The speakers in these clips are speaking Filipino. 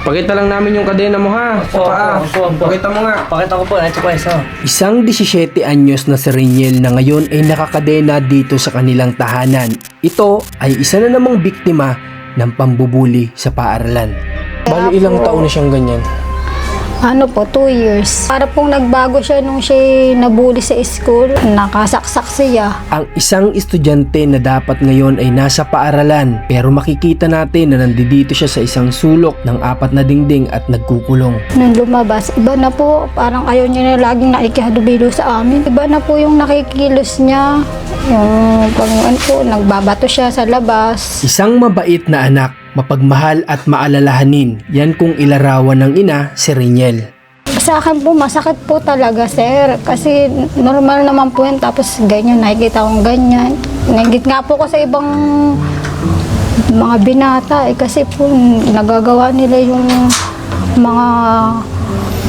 Pakita lang namin yung kadena mo ha. Sa paa. Pakita mo nga. Pakita ko po, ito po isa. Isang 17 anyos na si Reniel na ngayon ay nakakadena dito sa kanilang tahanan. Ito ay isa na namang biktima ng pambubuli sa paaralan. Bali ilang taon na siyang ganyan? Ano po, 2 years. Para pong nagbago siya nung siya nabuli sa school, nakasaksak siya. Ang isang estudyante na dapat ngayon ay nasa paaralan pero makikita natin na nandito siya sa isang sulok ng 4 na dingding at nagkukulong. Nung lumabas, iba na po, parang ayaw niya na laging nakikihadubilo sa amin. Iba na po yung nakikilos niya. Yung pag po, nagbabato siya sa labas. Isang mabait na anak, mapagmahal at maalalahanin. Yan kung ilarawan ng ina si Reniel. Sa akin po, masakit po talaga, sir. Kasi normal naman po yun. Tapos ganyan, nakikita kong ganyan. Nagigit nga po ko sa ibang mga binata. Kasi po, nagagawa nila yung mga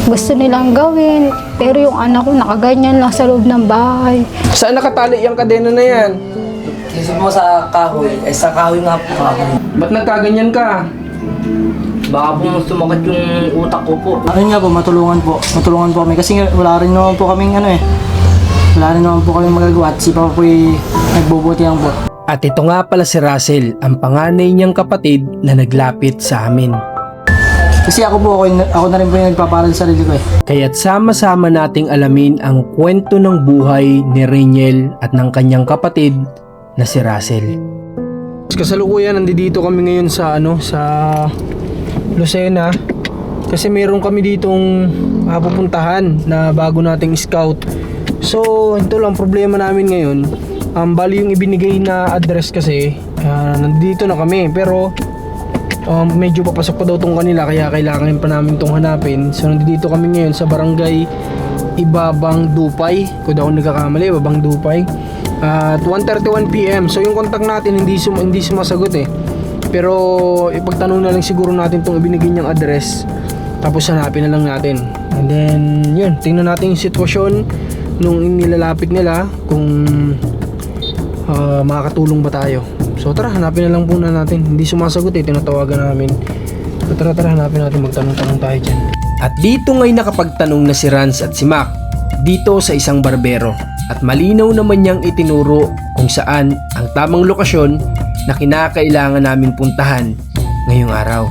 gusto nilang gawin. Pero yung anak ko, nakaganyan lang sa loob ng bahay. Saan nakatali yung kadena na yan? Isa po sa kahoy. Sa kahoy nga po kahoy. Ba't nagkaganyan ka? Baka po sumakit yung utak ko po. Ayun nga po, matulungan po. Matulungan po kami. Kasi wala rin naman po kaming wala rin naman po kaming magagawa. At si Papa po nagbubuti lang po. At ito nga pala si Russell, ang panganay niyang kapatid na naglapit sa amin. Kasi ako na rin po yung nagpaparal sa sarili ko Kaya't sama-sama nating alamin ang kwento ng buhay ni Reniel at ng kanyang kapatid na si Russell. Kasalukuyan, nandito kami ngayon sa sa Lucena. Kasi meron kami ditong pupuntahan na bago nating scout. So, ito lang problema namin ngayon. Bali yung ibinigay na address kasi, nandito na kami. Pero, medyo papasok pa daw tong kanila kaya kailangan pa namin tong hanapin. So, nandito kami ngayon sa barangay Ibabang Dupay. Kung daw ako nagkakamali, Ibabang Dupay. At 1:31 PM. So yung contact natin hindi sumasagot Pero ipagtanong na lang siguro natin tong ibinigay niyang address. Tapos hanapin na lang natin. And then yun, tingnan natin yung sitwasyon nung nilalapit nila kung makakatulong ba tayo. So tara, hanapin na lang muna natin. Hindi sumasagot tinatawagan namin. So, tara, hanapin natin, magtanong-tanong tayo dyan. At dito ngay nakapagtanong na si Rans at si Mac dito sa isang barbero. At malinaw naman niyang itinuro kung saan ang tamang lokasyon na kinakailangan naming puntahan ngayong araw.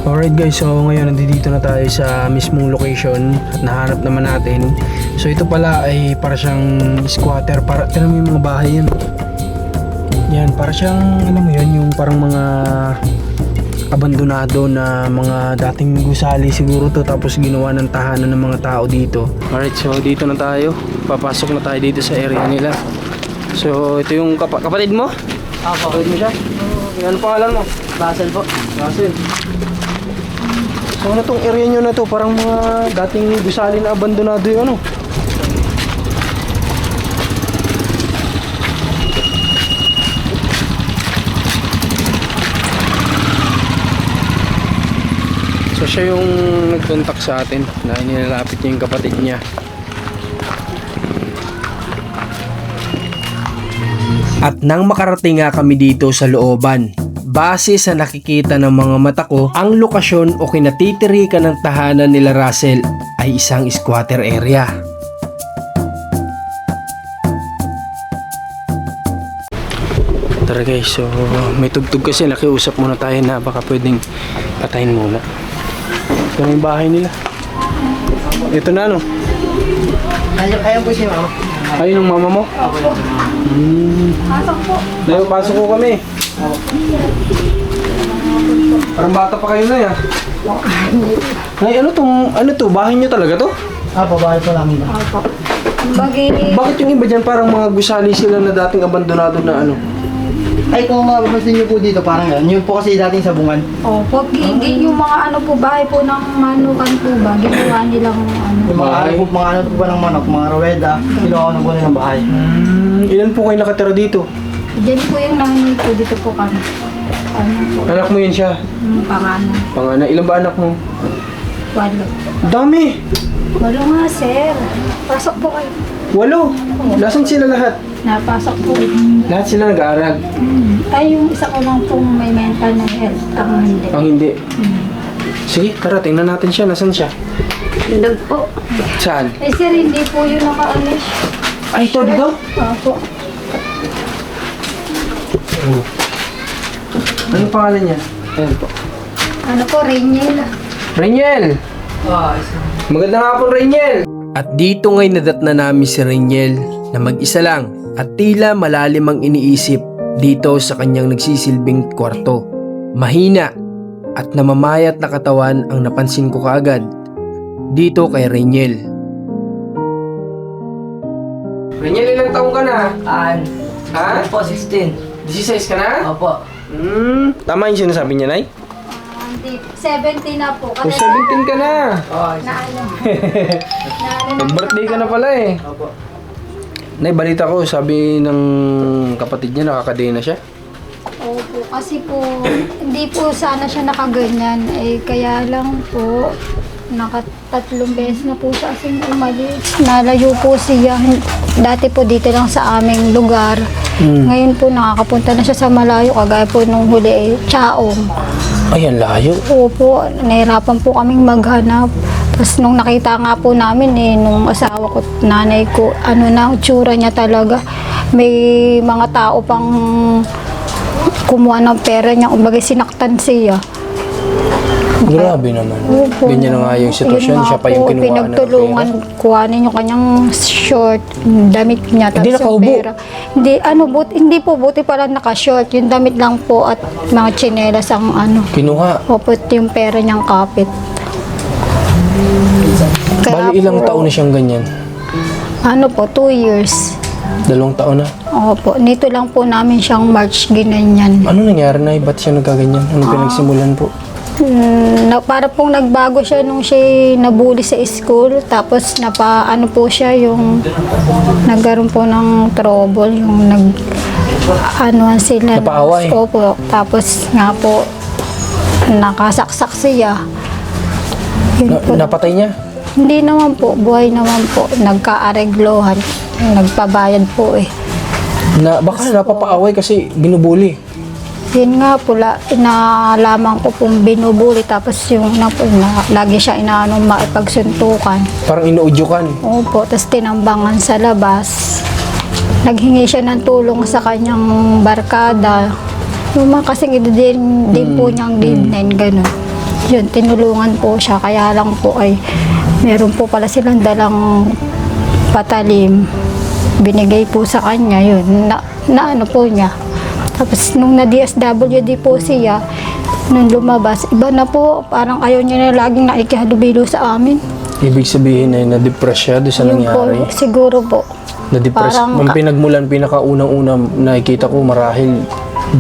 Alright guys, so ngayon nandito na tayo sa mismong location at nahanap naman natin. So ito pala ay para siyang squatter, para tingnan mo yung mga bahay yan. Yan, para siyang alam mo yun, yung parang mga abandonado na mga dating gusali siguro to, tapos ginawa ng tahanan ng mga tao dito. Alright, so dito na tayo. Papasok na tayo dito sa area nila. So ito yung kapatid mo? Kapatid mo siya? Ano pangalan mo? Basel po. Russell. So ano tong area nyo na to? Parang mga dating gusali na abandonado yung So siya yung nag-contact sa atin na nilalapit niya yung kapatid niya. At nang makarating nga kami dito sa looban, base sa nakikita ng mga mata ko, ang lokasyon o kinatitirikan ng tahanan nila Russell ay isang squatter area. Tara guys, so may tugtog kasi, nakiusap muna tayo na baka pwedeng patayin muna. Ito na yung bahay nila. Ito na Ayun po siya mama. Ayun ang mama mo? Pasok po. Dayo, pasok ko kami. Parang bata pa kayo na ya. Ay, ano to? Bahay nyo talaga to? Bahay po namin. Bakit yung iba dyan parang mga gusali sila na dating abandonado na Ay, kung mapapansin niyo po dito, parang yun po kasi dating sabungan. Opo, yung mga bahay po ng manukan po ba, ginawa nilang Yung mga ano po ba ng manok, mga raweda, ginawa po nilang bahay. Ilan po kayo nakatira dito? Diyan po yung nanay po, dito po kami. Anak mo yun siya? Pangalan. Pangalan. Ilan ba anak mo? Walo. Dami! Walo nga, sir. Pasok po kayo. 8. Nasaan sila lahat? Napasok po. Lahat sila nag-aaral. Ay, yung isa ko lang pong may mental na health. Ang hindi. Ang hindi. Sige, tara, tingnan natin siya. Nasaan siya? Ilag po. Saan? Eh sir, hindi po yun nakaalis. Ay, ito, dito. Opo. Anong pangalan niya? Ayun po. Ano po, Rainiel. Rainiel! Magandang hapon, Rainiel! At dito ngay nadatna namin si Rainiel na mag-isa lang at tila malalim ang iniisip dito sa kanyang nagsisilbing kwarto. Mahina at namamayat na katawan ang napansin ko kaagad dito kay Rainiel. Rainiel, ilang taong ka na? Ha? Po, 16. 16 ka na? Opo. Tama yung sinasabi niya, Nay? Hindi, 70 na po. Oh, 17 ka na! Na ano. Nag-birthday ka na pala eh. Opo. Nay, balita ko, sabi ng kapatid niya, nakakadena siya. Opo, kasi po, hindi po sana siya nakaganyan. Eh, kaya lang po, nakatatlong beses na po siya kasing umalis. Nalayo po siya. Dati po dito lang sa aming lugar. Ngayon po nakakapunta na siya sa malayo. Kagaya po nung huli, Chaong. Ay, ang layo. Opo, nahirapan po kaming maghanap. Tapos nung nakita nga po namin nung asawa ko, nanay ko, ano na, tsura niya talaga. May mga tao pang kumuha ng pera niya, kumbaga sinaktan siya. Grabe naman. Opo. Ganyan na nga yung sitwasyon. Yun nga Siya pa yung po, kinuha ng pinagtulungan, pera. kuhanin yung kanyang short, damit niya, Hindi tapos yung nakaubo. pera. Hindi po, buti pala naka-short, yung damit lang po at mga tsinelas ang ano. Kinuha. Opo, yung pera niyang kapit. Bali, ilang taon na siyang ganyan? Ano po, 2 years. 2 taon na. Opo, nito lang po namin siyang March ginanyan. Ano nangyari, Nay? Ba't siya nagkaganyan? Anong pinagsimulan po? Para pong nagbago siya nung siya nabully sa school, tapos ano po siya yung nagkaroon po ng trouble, yung anuhan sila. Napaaway? Opo, tapos nga po nakasaksak siya. Yun po. Napatay niya? Hindi naman po, buhay naman po. Nagkaareglohan. Nagpabayad po eh. Baka napapaaway kasi binubuli. Yun nga po, inalaman ko pong binubuli. Tapos yung lagi siya inaano maipagsuntukan. Parang inuudyukan. Opo, tapos tinambangan sa labas. Naghingi siya ng tulong sa kanyang barkada. Yung mga kasing din po niyang dibnen, gano'n. Yun, tinulungan po siya. Kaya lang po ay meron po pala silang dalang patalim. Binigay po sa kanya yun. Na ano po niya. Tapos nung na-DSWD po siya, nung lumabas, iba na po. Parang ayaw niya na laging naikihadubilo sa amin. Ibig sabihin ay na-depress siya doon sa Yun po, nangyari. siguro po. Na-depress. Parang Ang pinagmulan, pinakaunang-unang nakikita ko marahil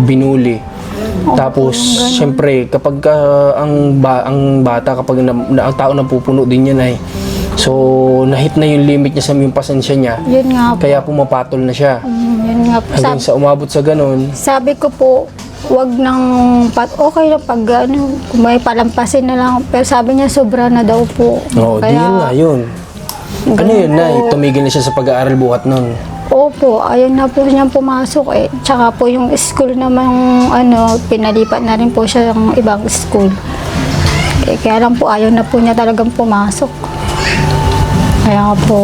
binuli. Tapos, syempre, kapag ang bata, kapag ang tao napupuno din yan ay, so, nahit na yung limit niya sa yung pasensya niya. Yun nga po. Kaya pumapatol na siya. Yun nga po. Hanggang sa umabot sa ganun, Sabi ko po, wag nang okay lang pag ano, kung may palampasin na lang. Pero sabi niya sobra na daw po. oo, di yun nga yun. Ano yun na, tumigil na siya sa pag-aaral buhat nun. Opo, ayun na po niyang pumasok eh. Tsaka po yung school naman, pinalipat na rin po siya ng ibang school. Eh, kaya lang po, ayaw na po niya talagang pumasok. Kaya po,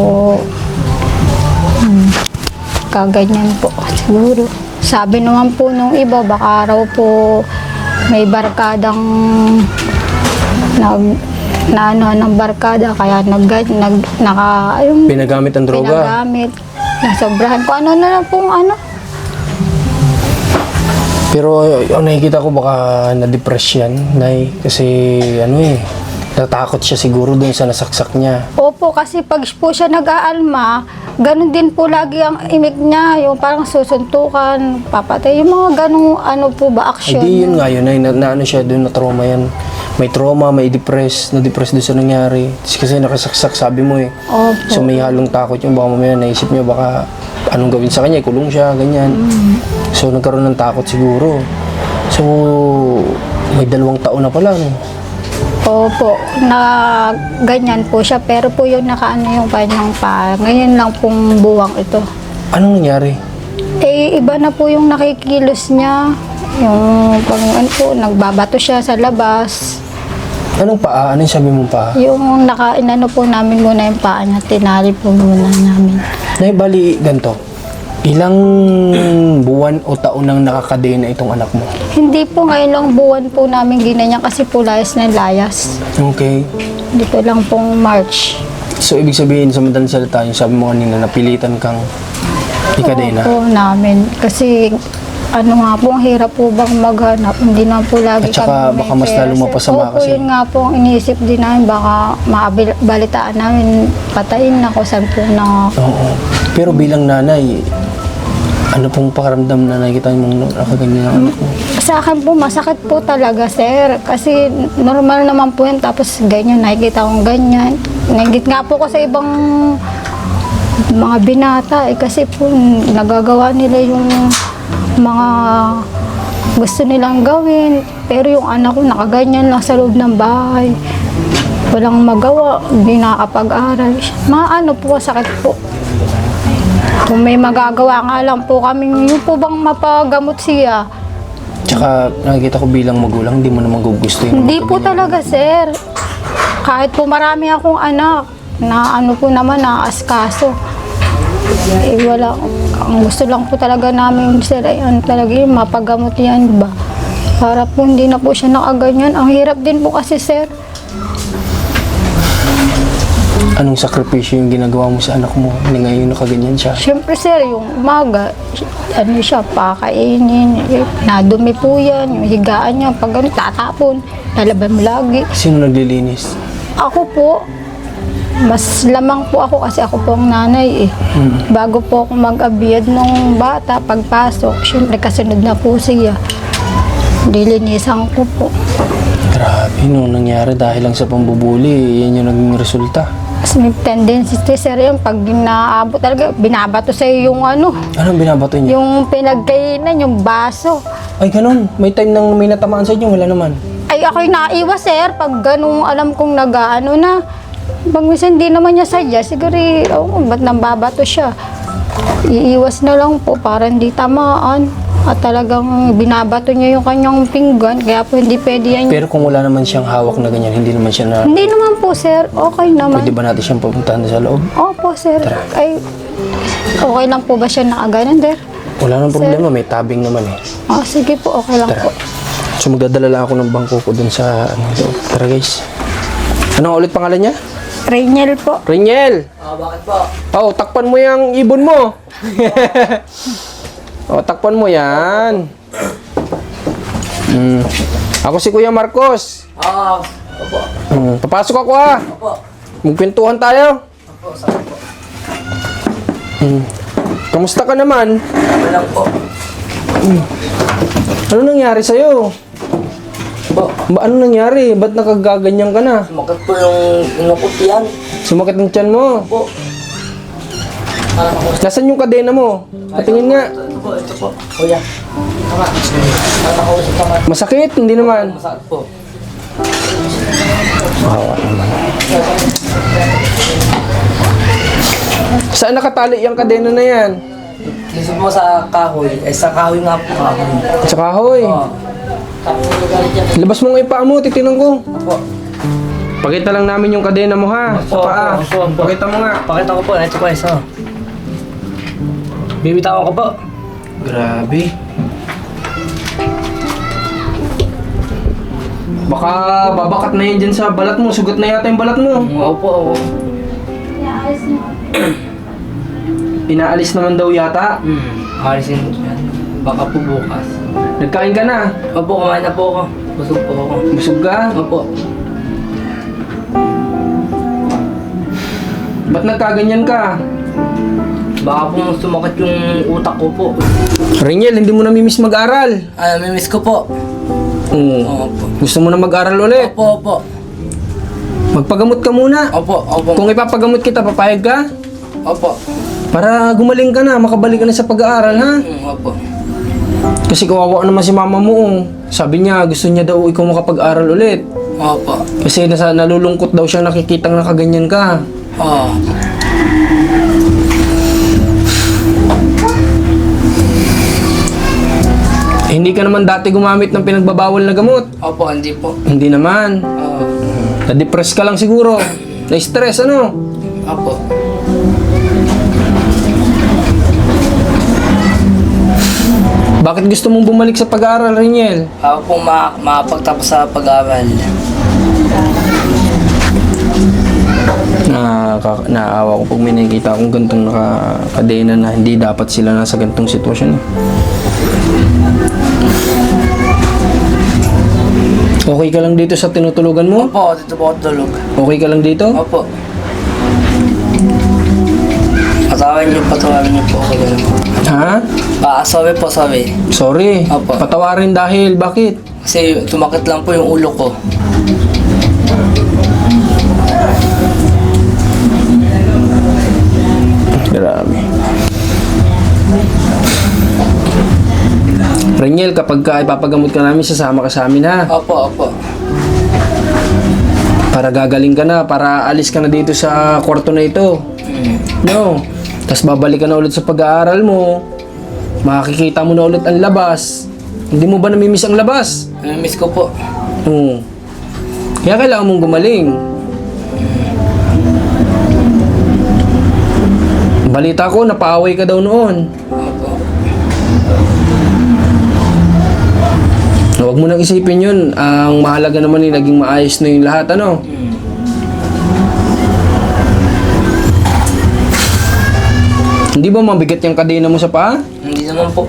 kaganyan po siguro. Sabi naman po nung iba, baka raw po may barkadang ng barkada, kaya yung Pinagamit ang droga. pinagamit. Nasobrahan ko. Ano na lang pong ano. Pero ang nakikita ko baka na-depress yan, Nay. Kasi natakot siya siguro dun sa nasaksak niya. Opo, kasi pag po siya nag-aalma, ganun din po lagi ang imig niya. Yung parang susuntukan, papatay. Yung mga ganung po ba, Ay action. di yun nga yun, Nay. Na siya dun, na trauma yan. May trauma, may na-depress dun sa nangyari. Kasi nakasaksak, sabi mo eh. Opo. So may halong takot yung baka mamaya naisip niya baka anong gawin sa kanya, kulong siya, ganyan. So nagkaroon ng takot siguro. So may 2 taon na pala, no? Opo, na ganyan po siya. Pero po yung nakaano yung kanyang pa. Ngayon lang pong buwang ito. Anong nangyari? Eh, iba na po yung nakikilos niya. Yung nagbabato siya sa labas. Anong paa? Anong sabi mong paa? Yung inano po namin muna yung paa niya, tinali po muna namin. Nay, bali, ganito. Ilang buwan o taon nang nakakadena itong anak mo? Hindi po ngayon lang buwan po namin ginanyan kasi po layas na layas. Okay. Dito lang pong March. So, ibig sabihin, sa madaling salita, yung sabi mo kanina, napilitan kang ikadena. Po namin. Kasi ano nga po, ang hirap po bang maghanap. Hindi na po lagi At saka kami may baka mas pera, lalong sir. mapasama Opo, kasi. yun nga po ang iniisip din namin. Baka mabalitaan namin, patayin na kung saan po na. Oo. Pero bilang nanay, ano pong pakaramdam na nakikita mong nakaganyan ang anak mo? Sa akin po, masakit po talaga, sir. Kasi normal naman po yan. Tapos ganyan, nakikita kong ganyan. Nagigit nga po ko sa ibang mga binata. Kasi po, nagagawa nila yung mga gusto nilang gawin. Pero yung anak ko, nakaganyan lang sa loob ng bahay. Walang magawa, hindi nakakapag-aral. Mga ano po, sakit po. Kung may magagawa nga lang po kami, yung po bang mapagamot siya. Tsaka nakikita ko bilang magulang, hindi mo naman gugustuhin. Hindi po talaga, sir. Kahit po marami akong anak, na ano po naman, na-askaso. Eh, wala. Ang gusto lang po talaga namin, sir, ay ano talaga yun, mapagamot yan, ba? Para po hindi na po siya nakaganyan. Ang hirap din po kasi, sir. Anong sakripisyo yung ginagawa mo sa anak mo na ngayon nakaganyan siya? Siyempre, sir, yung umaga, ano siya, pakainin, nadumi po yan, yung higaan niya, pag ano, tatapon, lalaban mo lagi. Sino naglilinis? Ako po, mas lamang po ako kasi ako po ang nanay eh. Bago po ako mag-abiyad ng bata, pagpasok, siyempre kasunod na po siya. Dilinisan ko po. Grabe, nung nangyari dahil lang sa pambubuli, yan yung naging resulta. Kasi may tendency, sir, yun, pag naabot talaga, binabato sa'yo yung ano, Anong binabato niya? yung pinagkainan, yung baso. Ay, ganun. May time nang may natamaan sa inyo, wala naman. Ay, ako'y naiwas, sir, pag ganung alam kong nag-ano na. Pag minsan hindi naman niya sadya, siguro, ba't nambabato siya? Iiwas na lang po para hindi tamaan. At talagang binabato niya yung kanyang pinggan, kaya po hindi pwede yan. Pero kung wala naman siyang hawak na ganyan, hindi naman siya na... Hindi naman po, sir. Okay naman. Pwede ba natin siyang papuntahan sa loob? Opo, sir. Ay, okay lang po ba siya nakaganan, sir? Wala nang problema, may tabing naman eh. Oh, sige po, okay lang Tara. po. So magdadala lang ako ng bangko ko dun sa loob. Tara guys. Anong ulit pangalan niya? Rainiel po. Reniel! Bakit po? Oh, takpan mo yung ibon mo. Oh, takpan mo yan. Ako si Kuya Marcos. Opo. Papasok ako ha. Opo. Magkwentuhan tayo. Opo, saan po? Kamusta ka naman? Ano lang po? Ano nangyari sa'yo? Po, Ano nangyari? Ba't nakagaganyan ka na? sumakit po yung inukot yan. Sumakit ng tiyan mo. Po. Nasaan yung kadena mo? Patingin nga. Ito po. Kuya. Tama. Nakakausap naman. Masakit? Hindi naman. Masakit po. Bawa naman. Saan nakatali yung kadena na yan? Lisod mo sa kahoy. Sa kahoy nga po. Kahoy. Sa kahoy. Labas mo nga yung paa mo, titinan ko. Opo. Pakita lang namin yung kadena mo ha, sa paa. Opo. Pakita mo nga. Pakita ko po. Ito po. Ito. Bibitawan ko po. Grabe. Baka babakat na yan dyan sa balat mo. Sugat na yata yung balat mo. Opo. Inaalis naman daw yata. Alisin ko yan. Baka po bukas. Nagkain ka na. Opo, kumain na po ako. Busog po ako. Busog ka. Opo. Ba't nagkaganyan ka? Baka po sumakit yung utak ko po. Reniel, hindi mo namimiss mag-aral. Ay, namimiss ko po. Oo. Opo. Gusto mo na mag-aral ulit? Opo, opo. Magpagamot ka muna. Opo, opo. Kung ipapagamot kita, papayag ka? Opo. Para gumaling ka na, makabalik ka na sa pag-aaral, ha? Opo. Kasi kawawa naman si mama mo. Oh. Sabi niya, gusto niya daw ikaw makapag-aral ulit. Opo. Kasi nalulungkot daw siyang nakikitang nakaganyan ka. Oo. Eh, hindi ka naman dati gumamit ng pinagbabawal na gamot. Opo, hindi po. Hindi naman. Oo. Na-depress ka lang siguro. Na-stress, ano? Opo. Bakit gusto mong bumalik sa pag-aaral, Reniel? Para po makapagtapos sa pag-aaral. Naawa ko pag may nakikita akong gantong nakakadena na hindi dapat sila nasa gantong sitwasyon. Okay ka lang dito sa tinutulugan mo? Opo, dito po ako tulog. Okay ka lang dito? Opo. Patawarin niyo po ako ganun po. Ha? Sorry po, sorry. Sorry. Opo. Patawarin dahil, bakit? Kasi tumakit lang po yung ulo ko. Grabe. Reniel, kapag ipapagamot ka namin, sasama ka sa amin, ha? Opo, opo. Para gagaling ka na, para alis ka na dito sa kwarto na ito. No. Tapos babalik ka na ulit sa pag-aaral mo. Makikita mo na ulit ang labas. Hindi mo ba namimiss ang labas? Namimiss ko po. Oo. Kaya kailangan mong gumaling. Balita ko, napaaway ka daw noon. Opo. Huwag mo nang isipin yun. Ang mahalaga naman naging maayos na yung lahat, ano? Hindi ba mabigat yung kadena mo sa paa? Hindi naman po.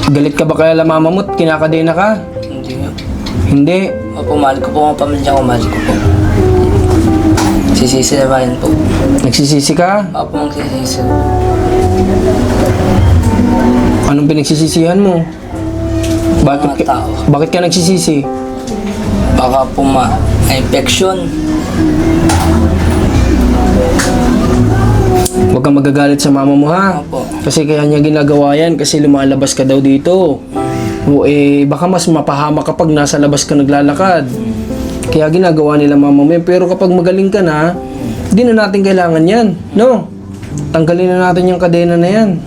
Galit ka ba kaya mama mo't kinakadena ka? Hindi nga. Hindi. Opo, mahal ko po ang pamilya ko, mahal ko po. Sisisi na ba yan po? Nagsisisi ka? Opo, magsisisi. Anong pinagsisisihan mo? Bakit Mga tao. bakit ka nagsisisi? Baka po ma-infection. Huwag kang magagalit sa mama mo, ha? Opo. Kasi kaya niya ginagawa yan kasi lumalabas ka daw dito. O baka mas mapahama kapag nasa labas ka naglalakad. Kaya ginagawa nila mama mo yan. Pero kapag magaling ka na, hindi na natin kailangan yan. No? Tanggalin na natin yung kadena na yan.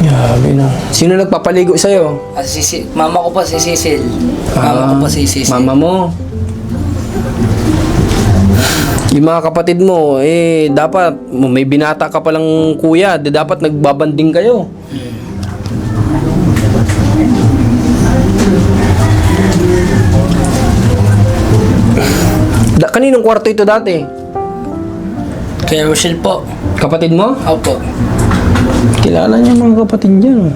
Grabe na. Sino nagpapaligo sa'yo? Mama ko po si Cecil. Mama ko po si Cecil. Mama mo. Yung mga kapatid mo, dapat may binata ka palang kuya, dapat nagbabanding kayo. Kaninong kwarto ito dati? Kaya Rochelle po. Kapatid mo? Opo. Kilala niya mga kapatid niya.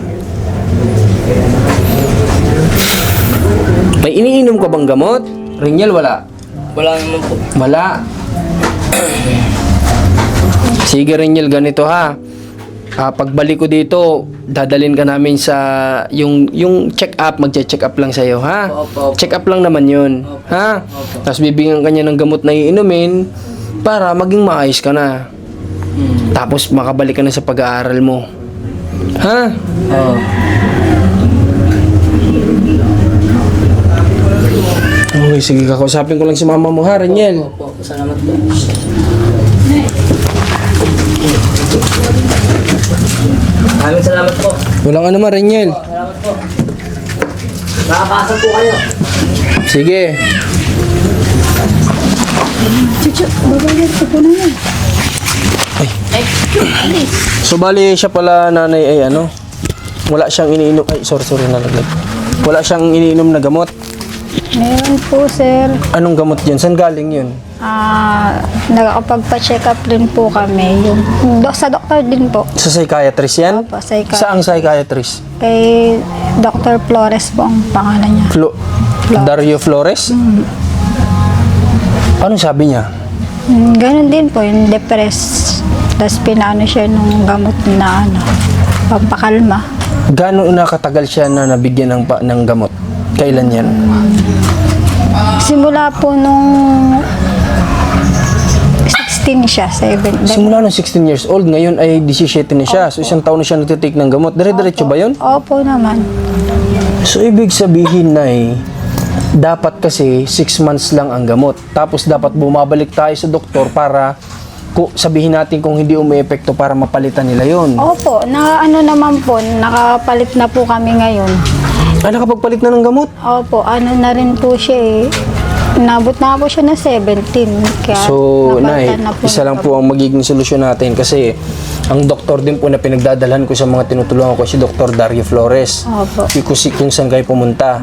May iniinom ka bang gamot? Reniel, wala. Wala naman po. Wala. Sige Reniel, ganito ha. Pagbalik ko dito, dadalhin ka namin sa yung check up, magche-check up lang sa'yo, ha? Opo, opo. Check up lang naman yun, ha? Tapos bibigyan ka niya ng gamot na iinumin para maging maayos ka na. Tapos makabalik ka na sa pag-aaral mo. Ha? Oo. Okay, sige, kakausapin ko lang si mama mo, ha, Reniel? Opo, salamat po. Maraming salamat po. Walang ano naman, Reniel. Salamat po. Nakapasok po kayo. Sige. Chuchu, babayan ko po na yan. So, bali siya pala, nanay, ay ano? Wala siyang iniinom, ay, sorry, nalaglag. Wala siyang iniinom na gamot. Meron po, sir. Anong gamot yun? Saan galing yun? Nakakapagpa-check up din po kami. Sa doktor din po. Sa psychiatrist yan? Opo, psychiatrist. Saang psychiatrist? Kay Dr. Flores po ang pangalan niya. Dario Flores? Anong sabi niya? Ganon din po, yung depressed. Tapos pinano siya nung gamot na pampakalma. Gano'n nakatagal siya na nabigyan ng gamot? Kailan yan? Simula po nung 16 siya, 7. Simula nung 16 years old, ngayon ay 17 na siya. So, isang taon na siya nagtitake ng gamot. Dire-diretso ba yun? Opo naman. So, ibig sabihin na dapat kasi 6 months lang ang gamot. Tapos, dapat bumabalik tayo sa doktor para sabihin natin kung hindi umiepekto para mapalitan nila yon. Opo, ano naman po, nakapalit na po kami ngayon. Nakapagpalit na ng gamot? Opo, ano na rin po siya eh. Nabot na po siya na 17. Kaya So, Nay, napalitan na po isa lang ng po ang magiging solusyon natin kasi ang doktor din po na pinagdadalhan ko sa mga tinutulungan ko si Dr. Dario Flores. Opo. Kung saan kayo pumunta.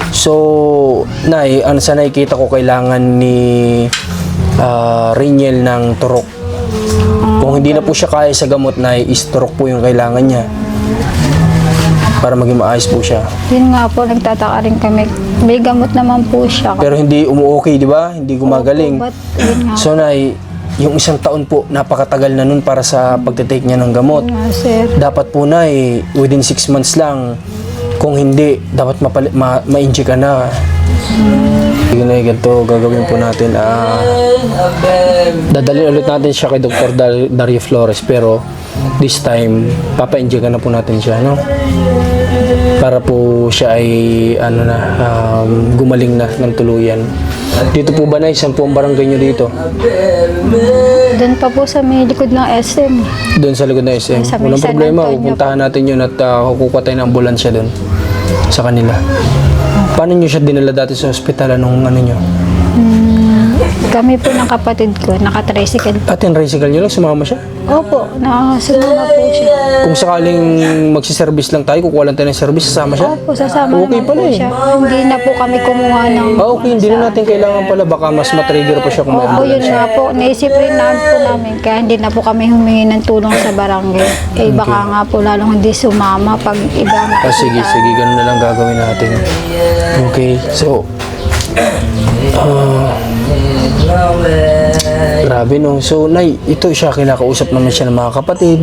So, Nay, sa nakikita ko kailangan ni Rainiel ng turok. Kung hindi na po siya kaya sa gamot, Nay, is turok po yung kailangan niya. Para maging maayos po siya. Yun nga po, nagtataka rin kami. May gamot naman po siya. Pero hindi umuokay, di ba? Hindi gumagaling. Opo, yun nga, So, Nay, yung isang taon po, napakatagal na nun para sa pagtitake niya ng gamot. yun nga, sir. Dapat po na within 6 months lang. Kung hindi, dapat ma-inject ka na. Sige na, ganito gagawin po natin. Dadalhin ulit natin siya kay Dr. Dario Flores, pero this time, papa-inject na po natin siya, no? Para po siya ay gumaling na ng tuluyan. Dito po ba, Nay? Saan po ang barangay nyo dito? Doon pa po sa may likod ng SM. Doon sa likod ng SM. Sa may Walang San problema, Antonio pupuntahan natin yun at kukuha tayo ng ambulansya doon sa kanila. Paano nyo siya dinala dati sa ospital? Anong ano nyo? Kami po ng kapatid ko, naka-tricycle. At yung tricycle nyo lang, sumama siya? Opo, nakasumama po siya. Kung sakaling magsiservice lang tayo, kukuha lang tayo ng service, sasama siya? Opo, sasama Okay naman pala po eh. siya. Hindi na po kami kumuha ng... Okay, hindi na natin kailangan pala. Baka mas matrigger pa siya kung may Opo, yun ambulansya. nga po. Naisip rin namin po namin, kaya hindi na po kami humingi ng tulong sa barangay. Eh, baka nga po lalong hindi sumama pag ibang... Sige, ganun na lang gagawin natin. Okay, so... grabe no. So, Nay, ito siya, kinakausap naman siya ng mga kapatid.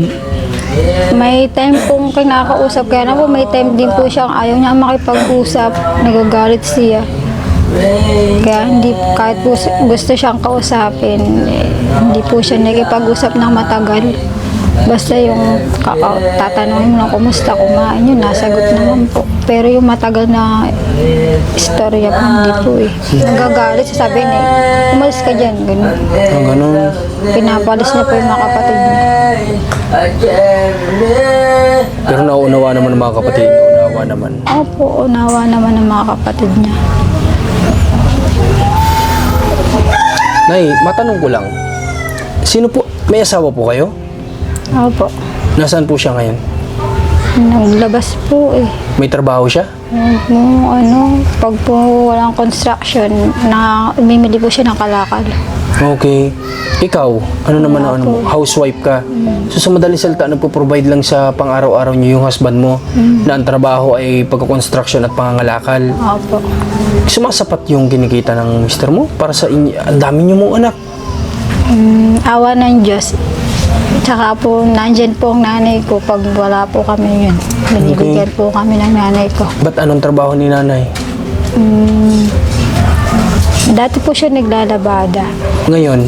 May time pong kinakausap, kaya na po may time din po siyang ayaw niya makipag-usap, nagagalit siya. Kaya hindi, kahit po gusto siyang kausapin, hindi po siya nakipag-usap ng matagal. Basta yung tatanungin mo lang kumusta, kumain yun, nasagot naman po. Pero yung matagal na istorya po, hindi po eh. Nagagalit, sasabihin eh, umalis ka dyan, gano'n. Ang ganun. Pinapalis niya po yung mga kapatid niya. Pero nauunawa naman ng mga kapatid. Nauunawa naman. Opo, unawa naman ng mga kapatid niya. Nay, matanong ko lang. Sino po, may asawa po kayo? Opo, Nasaan po siya ngayon? naglabas po eh. May trabaho siya? Yung pag po walang construction, mimili po siya ng kalakal. Okay. Ikaw, ano naman ang ano mo? Housewife ka. So sa madaling salita, nagpo-provide lang sa pang-araw-araw niyo yung husband mo na ang trabaho ay pagka-construction at pangangalakal. Opo. Sumasapat yung kinikita ng mister mo para sa inyo. Ang dami niyo mong anak. Awa ng Diyos. Tsaka po, nandyan po ang nanay ko pag wala po kami yun. Binibigyan po kami ng nanay ko. Ba't anong trabaho ni nanay? Dati po siya naglalabada. Ngayon,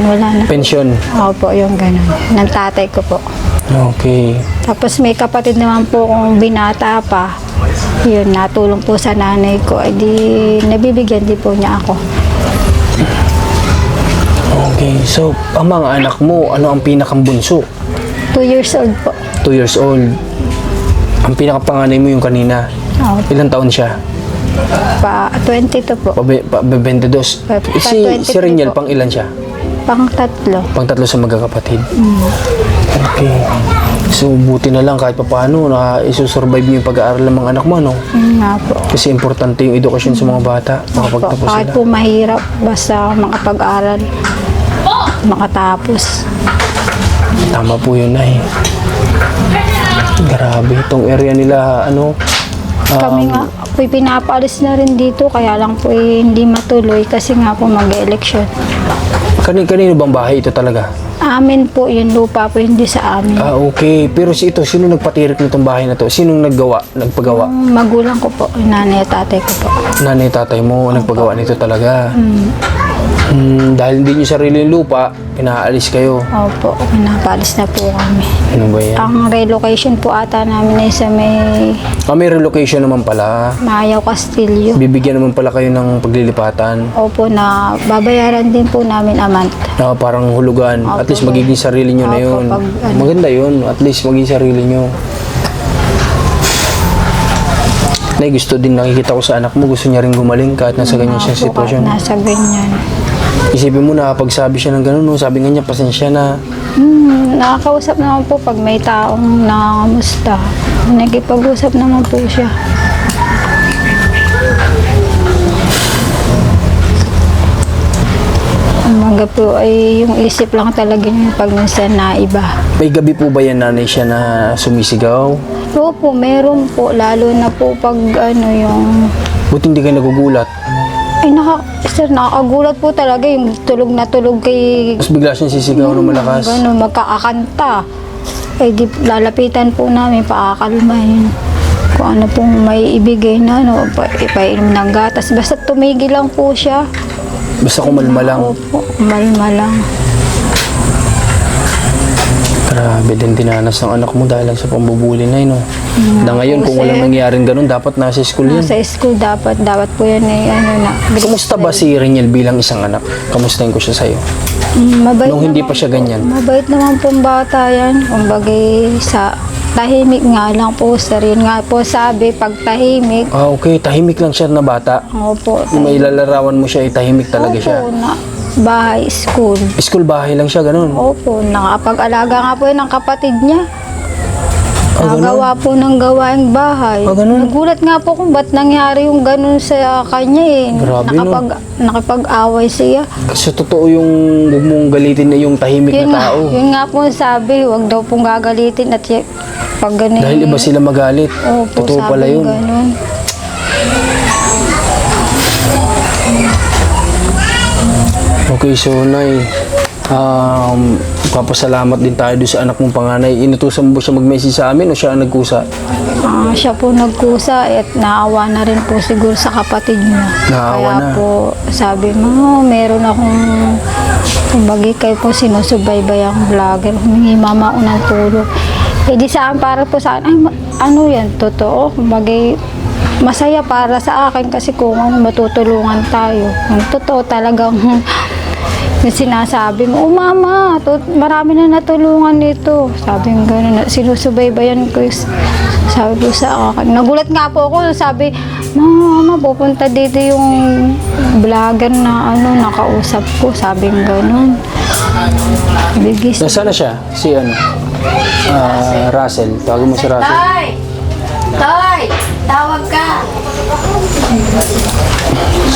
Wala na. pensyon. Opo, yung ganun. Ng tatay ko po. Okay. Tapos may kapatid naman po kung binata pa. Yun, natulong po sa nanay ko. Ay di, nabibigyan din po niya ako. Okay. So, ang mga anak mo, ano ang pinakambunso? 2 years old po. 2 years old. Ang pinakapanganay mo yung kanina. Opo. Ilang taon siya? Pa 22 po. 22. Si 23 Rainiel, po. pang ilan siya? Pang 3. Pang 3 sa magkakapatid. Okay. So, buti na lang kahit papaano na isusurvive niyo yung pag-aaral ng mga anak mo, no? Nga po. Kasi importante yung edukasyon sa mga bata. Makapagtapos Kahit sila. po mahirap, basta makapag-aral, makatapos. Tama po yun, Nay. Grabe, itong area nila, Kami nga, ako'y pinapaalis na rin dito, kaya lang po hindi matuloy kasi nga po mag-election. kanino bang bahay ito talaga? Amin po, yung lupa po, hindi sa amin. Okay. Pero sino nagpatirik nitong bahay na to? Sinong nagpagawa? Ang magulang ko po, yung nanay at tatay ko po. Nanay, tatay mo, nagpagawa nito talaga. Dahil hindi nyo sarili yung lupa, pinaalis kayo. Opo, pinapalis na po kami. Ano ba yan? Ang relocation po ata namin ay sa may May relocation naman pala. Mayaw Castillo. Bibigyan naman pala kayo ng paglilipatan. Opo, na babayaran din po namin a month. Na parang hulugan. Opo, At least magiging sarili nyo na Opo, yun. pag ano. Maganda yun. At least magiging sarili nyo. Nay, gusto din nakikita ko sa anak mo. Gusto niya rin gumaling kahit nasa ganyan siyang Opo, sitwasyon. kahit nasa ganyan. Isipin mo na pag sabi siya ng ganun, no? Sabi nga niya, pasensya na. Nakakausap naman po pag may taong nangangamusta. Nagkipag-usap naman po siya. Umaga po ay yung isip lang talaga niya pag minsan naiba. May gabi po ba yan, nanay, siya na sumisigaw? Oo po, meron po. Lalo na po pag ano yung... Buti hindi ka nagugulat. Ay, sir, nakakagulat po talaga yung tulog na tulog kay... Tapos bigla siyang sisigaw ng malakas. Gano'n, magkakakanta. Eh, di, lalapitan po namin, paakalmahin. Kung ano pong may ibigay na, no, ipainom ng gatas. Basta tumigil lang po siya. Basta kumalma lang. Opo, kumalma lang. Grabe din dinanas ng anak mo dahil lang sa pambubuli na yun, no? Na ngayon, kung walang nangyaring ganun, dapat nasa school yun. Sa school dapat po yan eh, ano na. Kamusta ba si Reniel bilang isang anak? Kamustahin ko siya sa'yo? Mabait Nung hindi naman pa siya po. ganyan. Mabait naman pong bata yan. Kumbaga sa tahimik nga lang po, sir. Yun nga po sabi, pag tahimik, Ah, okay. Tahimik lang siya na bata. opo. Kung may lalarawan mo siya, tahimik talaga siya. Opo, na bahay, school. School, bahay lang siya, ganun. Opo, nakapag-alaga nga po yun ng kapatid niya. Ah, ganun? Nagawa po ng gawaing bahay. Ah, ganun? Nagulat nga po kung ba't nangyari yung ganun sa kanya eh. Grabe, no? Nakapag-away siya. Kasi totoo yung huwag mong galitin na yung tahimik Yun na nga, tao. yun nga po sabi, huwag daw pong gagalitin at pag ganun. Dahil iba sila magalit. Opo, Totoo sabi pala yun. ganun. Okay, so Nay, papasalamat din tayo doon sa anak mong panganay. Inutusan mo ba siya mag-message sa amin o siya ang nagkusa? Siya po nagkusa at naawa na rin po siguro sa kapatid niya. Naawa Kaya na. po sabi mo, meron akong kumbagi kayo po sinusubaybay ang vlogger. Humingi mama ko ng tulong. Eh di saan para po sa akin, ay ano yan, totoo. Kumbagi masaya para sa akin kasi kung ano, matutulungan tayo. Ang totoo talagang yung sinasabi mo, oh mama, marami na natulungan nito. Sabi ng gano'n, sinusubaybayan ko sabi ko sa akin. Nagulat nga po ako, sabi, mama, pupunta dito yung vlogger na ano, nakausap ko. Sabi ng gano'n. Bigis. Nasaan na siya? Si ano? Russell. Tawagin mo si Russell. Toy! Toy! Tawag ka!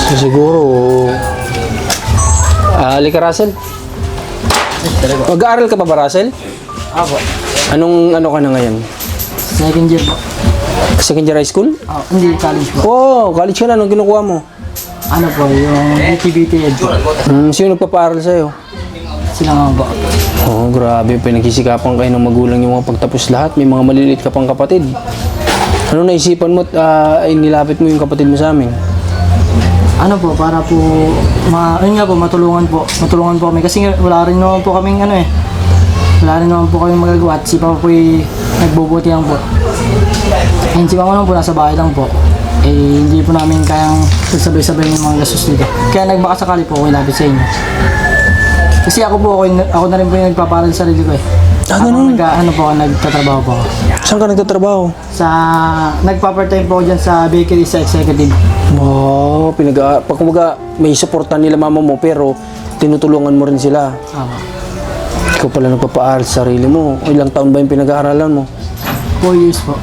So, siguro... halika, Russell. Mag-aaral ka pa ba, Russell? Ako. Anong ano ka na ngayon? Second year po. Second year high school? Hindi, college po. Oo, college ka na. Anong kinukuha mo? Ano po, yung BTBT ed po. Sino nagpapaaral sa'yo? Sila nga po. Oo, grabe. Pinagsisikapan kayo ng magulang yung mga pagtapos lahat. May mga maliliit ka pang kapatid. Ano naisipan mo at nilapit mo yung kapatid mo sa amin? Ano po, para po, yun nga po, matulungan po kami. Kasi wala rin naman po kaming ano eh. Wala rin naman po kaming magagawa at si Papa po nagbubuti lang po. And si Mama naman po nasa bahay lang po. Eh, hindi po namin kayang sabay-sabay yung mga gastos dito. Kaya nagbaka sakali po ako ilapit sa inyo. Kasi ako na rin po yung nagpaparal sa sarili ko eh. Ganun? Nagtatrabaho po ako. Saan ka nagtatrabaho? Nagpa-part-time po ako dyan sa bakery sa executive. Wow, kumbaga may supportan nila mama mo pero tinutulungan mo rin sila. Ikaw pala nagpapaaral sa sarili mo. Ilang taon ba yung pinag-aaralan mo? 4 years po.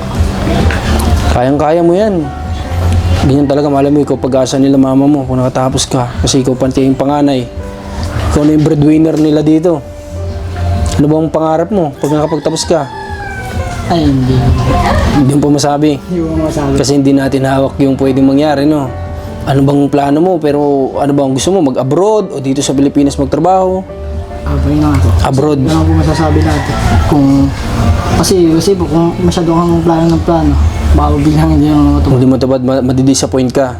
Kayang-kaya mo yan. Ganyan talaga, malam mo, ikaw pag-asa nila mama mo kung nakatapos ka. Kasi ikaw panti yung panganay. Ikaw na yung breadwinner nila dito. Ano bang pangarap mo pag nakapagtapos ka? Ay, hindi. Hindi mo pa masabi. Hindi ko masabi. Kasi hindi natin hawak yung pwedeng mangyari, no? Ano bang plano mo? Pero ano bang gusto mo? Mag-abroad o dito sa Pilipinas magtrabaho? Yun na nga po. Abroad. Ano po masasabi natin? Kasi po, kung masyado kang plano ng plano, baka biglang hindi yung Kung di mo tabad, madidisappoint ka.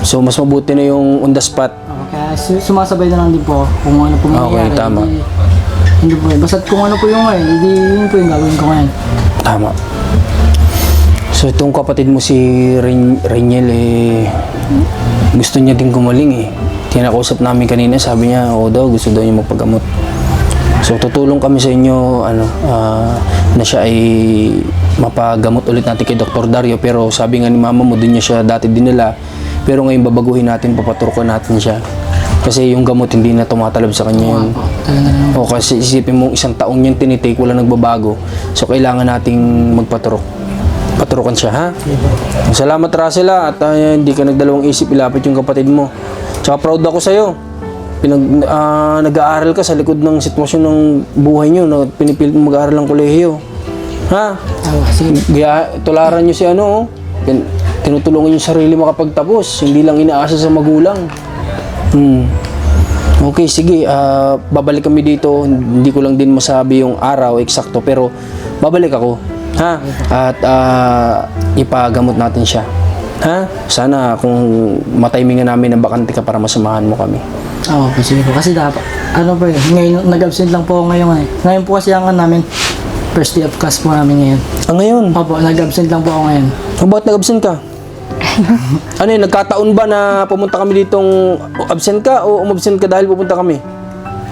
So, mas mabuti na yung on the spot. Kaya sumasabay na lang din po ako kung ano po mangyayari. tama. Hindi po basta kung ano po yung ngayon, hindi yun po yung gagawin ko ngayon. Tama. So itong kapatid mo si Reniel gusto niya din gumaling Kinakausap namin kanina, sabi niya, oo daw, gusto daw niya magpagamot. So tutulong kami sa inyo na siya ay mapagamot ulit natin kay Dr. Dario, pero sabi nga ni mama mo, doon niya siya dati dinala, pero ngayon babaguhin natin, papaturukan natin siya. Kasi yung gamot hindi na tumatalab sa kanya yun. O kasi isipin mo, 1 taong niyang tinitake, wala nagbabago. So kailangan nating paturukan siya, ha? Salamat Russell at hindi ka nagdalawang isip ilapit yung kapatid mo. Tsaka proud ako sa'yo. Nag-aaral ka sa likod ng sitwasyon ng buhay niyo na pinipilit mo mag-aaral ng kolehiyo. Ha? Kaya tularan niyo si tinutulungan yung sarili makapagtapos, hindi lang inaasa sa magulang. Okay, sige. Babalik kami dito. Hindi ko lang din masabi yung araw eksakto, pero babalik ako. Ha? At ipagamot natin siya. Ha? Sana kung matimingan namin na bakante ka para masamahan mo kami. Oo po, sige po. Kasi dapat, ngayon, nag-absent lang po ako ngayon. Ngayon po kasi ang namin, first day of class po namin ngayon. Ngayon? Opo, nag-absent lang po ako ngayon. Bakit nag-absent ka? Nagkataon ba na pumunta kami ditong absent ka o umabsent ka dahil pupunta kami?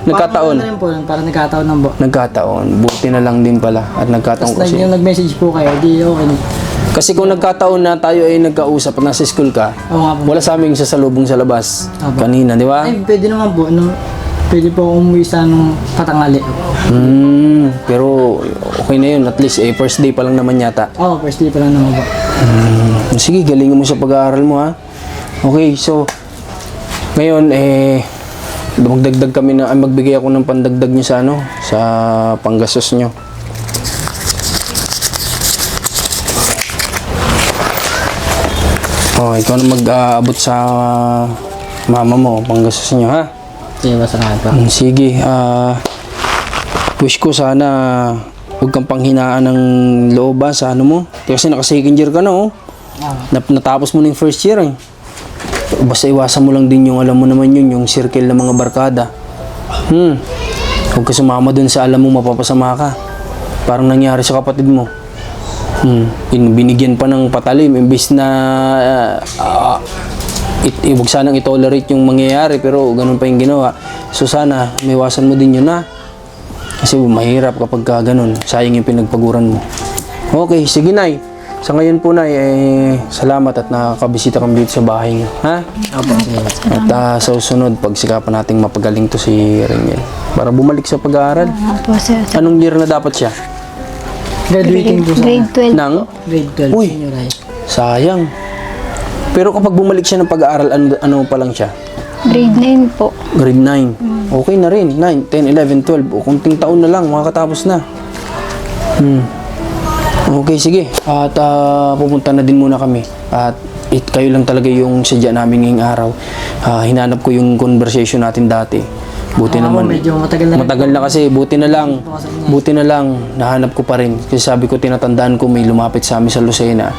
Nagkataon? Parang rin po, parang nagkataon lang po. Nagkataon. Buti na lang din pala at nagkataon Tapos kasi. nag-message po kayo, di okay. Kasi kung nagkataon na tayo ay nagkausap at nasa school ka, Oo nga po. wala sa aming sasalubong sa labas Opo. kanina, di ba? Ay, pwede naman po. Pwede po umuwi sa patangali. Pero okay na yun. At least first day pa lang naman yata. Oo, first day pa lang naman po. Sige, galingan mo sa pag-aaral mo, ha? Okay, so ngayon magdagdag kami magbigay ako ng pandagdag niyo sa panggastos niyo. Ikaw na mag-aabot sa mama mo, panggastos niyo, ha? Sige, masalamat po. Sige, wish ko sana huwag kang panghinaan ng loob sa mo. Kasi naka-second year ka na, natapos mo na yung first year, Basta iwasan mo lang din yung, alam mo naman yun, yung circle ng mga barkada. Huwag ka sumama dun sa alam mo mapapasama ka. Parang nangyari sa kapatid mo. Binigyan pa ng patalim imbis na huwag sanang i-tolerate yung mangyayari, pero ganun pa yung ginawa. So sana may iwasan mo din yun, ha? Kasi mahirap kapag ganun, sayang yung pinagpaguran mo. Okay, sige Nay. Sa ngayon po Nay, salamat at nakakabisita kami dito sa bahay niyo, ha? Opo, sige. At sa susunod, pagsikapan nating mapagaling to si Reniel para bumalik sa pag-aaral. Opo, sir. Anong year na dapat siya? Graduating po sa Grade 12. Nang? grade 12. Uy. Senior high. Sayang. Pero kapag bumalik siya ng pag-aaral, ano pa lang siya? Grade 9 po. Grade 9. Okay na rin. 9, 10, 11, 12. O kunting taon na lang, makakatapos na. Okay, sige. At pupunta na din muna kami. At kayo lang talaga yung sadya namin ngayong araw. Hinanap ko yung conversation natin dati. Buti naman. Medyo matagal na rin. Matagal na kasi. Buti na lang. Nahanap ko pa rin. Kasi sabi ko, tinatandaan ko may lumapit sa amin sa Lucena.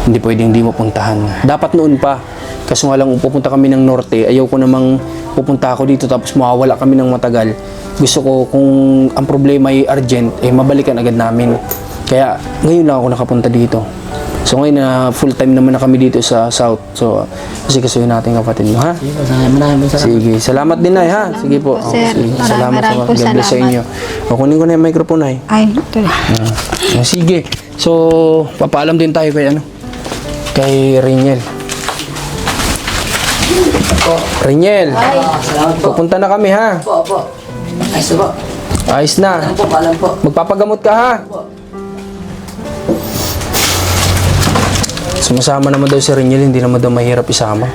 Hindi pwedeng hindi mapuntahan. Dapat noon pa. Kaso nga lang, pupunta kami ng norte. Ayaw ko namang pupunta ako dito tapos mawawala kami ng matagal. Gusto ko kung ang problema ay urgent, mabalikan agad namin. Kaya ngayon lang ako nakapunta dito. So ngayon na full time naman na kami dito sa South. So kasi kasuhin natin kapatid mo, ha? Maraming salamat. Sige, salamat din Nay, ha? Sige po. Sir, Sige. maraming Salamat sa po God bless sa salamat. inyo. Kunin ko na yung microphone, Nay. Ay, ito. Sige. So, papaalam din tayo kay Reniel. Reniel, Salamat po. pupunta na kami, ha? Opo. Ayos na po. Ayos na. Alam po, paalam po. Magpapagamot ka, ha? Sumasama naman daw si Reniel, hindi naman daw mahirap isama.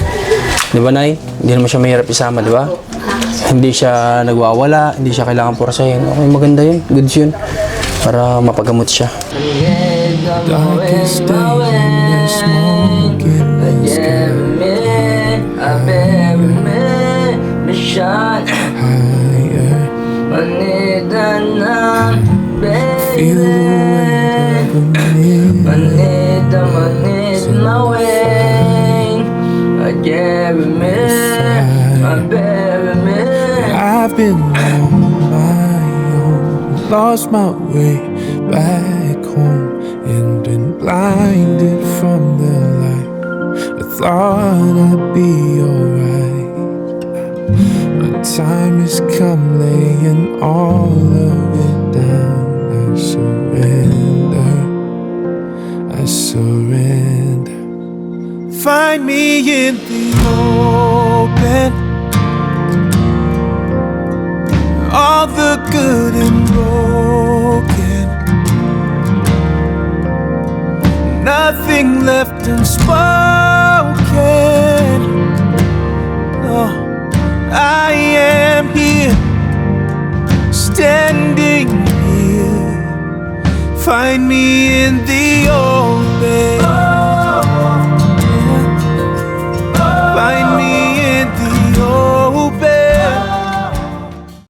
Di ba, Nay? Hindi naman siya mahirap isama, di ba? Hindi siya nagwawala, hindi siya kailangan purasahin. Okay, maganda yun. Goods yun. Para mapagamot siya. Jeremy, my baby. been on my own. Lost my way back home and been blinded from the light. I thought I'd be alright. My time has come, laying all of it down. I surrender, I surrender. Find me in the open, all the good and broken, nothing left unspoken. No, I am here, standing here. Find me in the open.